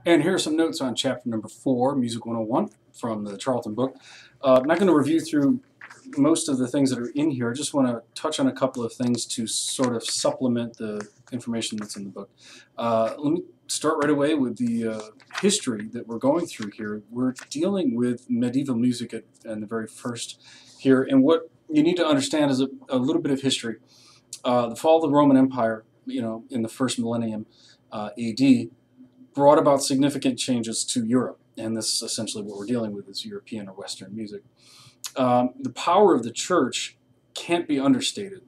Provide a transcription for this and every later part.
And here are some notes on chapter number 4, Music 101, from the Charlton book. I'm not going to review through most of the things that are in here. I just want to touch on a couple of things to sort of supplement the information that's in the book. Let me start right away with the history that we're going through here. We're dealing with medieval music in the very first here, and what you need to understand is a little bit of history. The fall of the Roman Empire, in the first millennium AD, brought about significant changes to Europe, and this is essentially what we're dealing with is European or Western music. The power of the church can't be understated.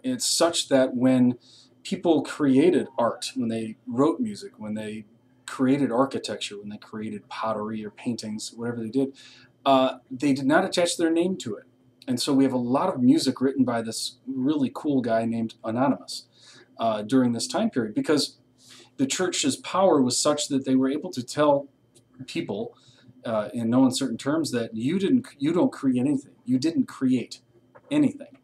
It's such that when people created art, when they wrote music, when they created architecture, when they created pottery or paintings, whatever they did not attach their name to it. And so we have a lot of music written by this really cool guy named Anonymous during this time period, because the church's power was such that they were able to tell people in no uncertain terms that you don't create anything. You didn't create anything.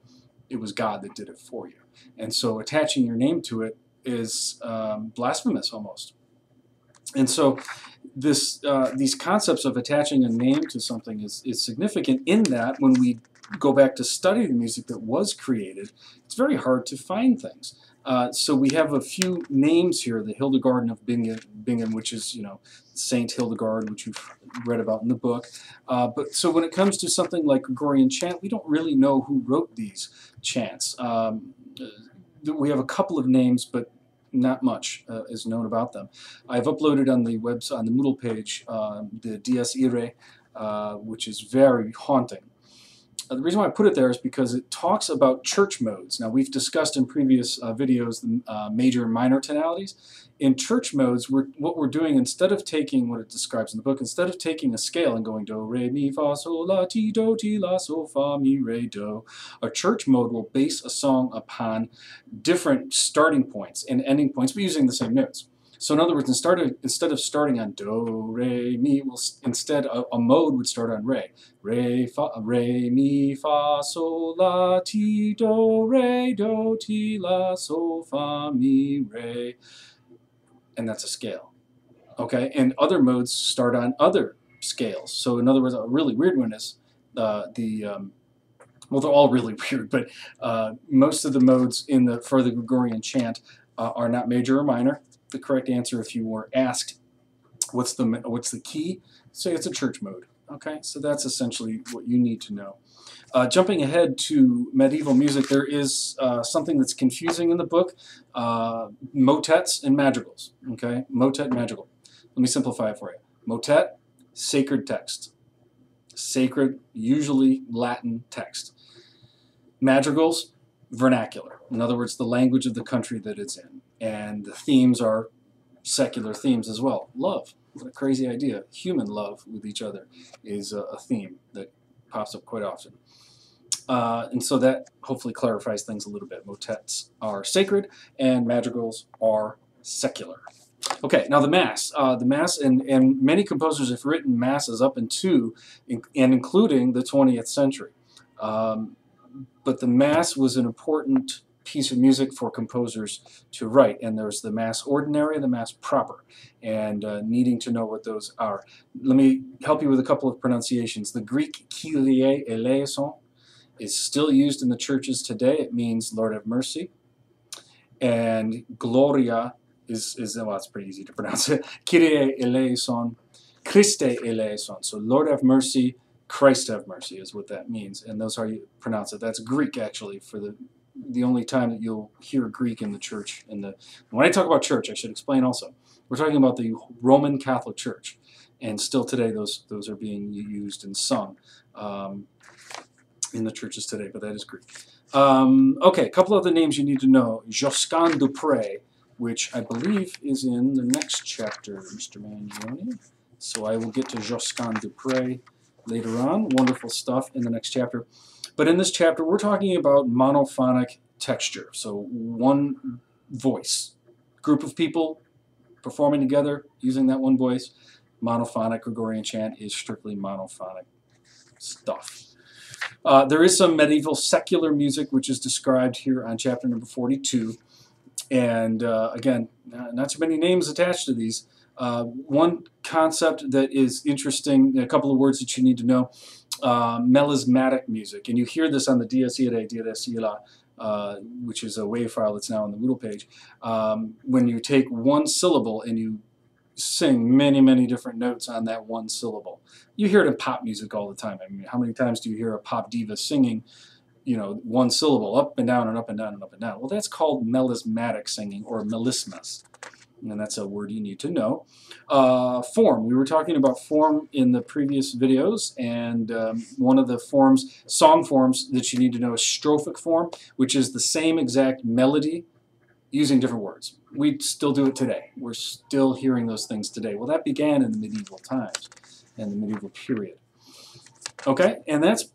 It was God that did it for you. And so attaching your name to it is blasphemous almost. And so these concepts of attaching a name to something is significant in that when we go back to study the music that was created, it's very hard to find things. So we have a few names here, the Hildegard of Bingen, which is, Saint Hildegard, which you've read about in the book. But so when it comes to something like Gregorian chant, we don't really know who wrote these chants. We have a couple of names, but not much is known about them. I've uploaded on the website, on the Moodle page, the Dies Irae, which is very haunting. The reason why I put it there is because it talks about church modes. Now, we've discussed in previous videos the major and minor tonalities. In church modes, what we're doing, instead of taking what it describes in the book, instead of taking a scale and going do, re, mi, fa, sol, la, ti, do, ti, la, sol, fa, mi, re, do, a church mode will base a song upon different starting points and ending points, but using the same notes. So in other words, instead of starting on do, re, mi, instead a mode would start on re. Re, fa, re, mi, fa, sol, la, ti, do, ti, la, sol, fa, mi, re. And that's a scale. Okay, and other modes start on other scales. So in other words, a really weird one is well, they're all really weird, but most of the modes for the Gregorian chant are not major or minor. The correct answer, if you were asked what's the key, say it's a church mode. Okay, so that's essentially what you need to know. Jumping ahead to medieval music, there is something that's confusing in the book: motets and madrigals. Okay, motet, madrigal. Let me simplify it for you. Motet, sacred text, sacred, usually Latin text. Madrigals, vernacular. In other words, the language of the country that it's in. And the themes are secular themes as well. Love, what a crazy idea. Human love with each other is a theme that pops up quite often. And so that hopefully clarifies things a little bit. Motets are sacred and madrigals are secular. Okay, now the Mass. And many composers have written Masses up into and including the 20th century. But the Mass was an important piece of music for composers to write, and there's the Mass ordinary and the Mass proper, and needing to know what those are. Let me help you with a couple of pronunciations. The Greek Kyrie eleison is still used in the churches today. It means Lord have mercy, and Gloria is well, it's pretty easy to pronounce it. Kyrie eleison, Christe eleison. So Lord have mercy, Christ have mercy is what that means, and those are how you pronounce it. That's Greek actually for the only time that you'll hear Greek in the church. When I talk about church, I should explain also, we're talking about the Roman Catholic Church, and still today those are being used and sung in the churches today, but that is Greek. Okay, a couple of the names you need to know. Josquin Dupré, which I believe is in the next chapter, Mr. Mangione. So I will get to Josquin Dupré later on. Wonderful stuff in the next chapter. But in this chapter, we're talking about monophonic texture. So one voice, group of people performing together using that one voice. Monophonic Gregorian chant is strictly monophonic stuff. There is some medieval secular music, which is described here on chapter number 42. And again, not too many names attached to these. One concept that is interesting, a couple of words that you need to know, melismatic music. And you hear this on the Dies Irae, Dies Illa, which is a WAV file that's now on the Moodle page. When you take one syllable and you sing many, many different notes on that one syllable. You hear it in pop music all the time. I mean, how many times do you hear a pop diva singing, you know, one syllable, up and down and up and down and up and down? Well, that's called melismatic singing, or melismas. And that's a word you need to know. Form. We were talking about form in the previous videos, and one of the forms, song forms that you need to know is strophic form, which is the same exact melody using different words. We still do it today. We're still hearing those things today. Well, that began in the medieval times and the medieval period. Okay, and that's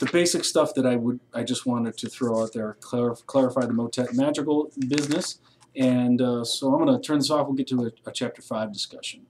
the basic stuff that I just wanted to throw out there, clarify the motet magical business. And so I'm going to turn this off. We'll get to a Chapter 5 discussion.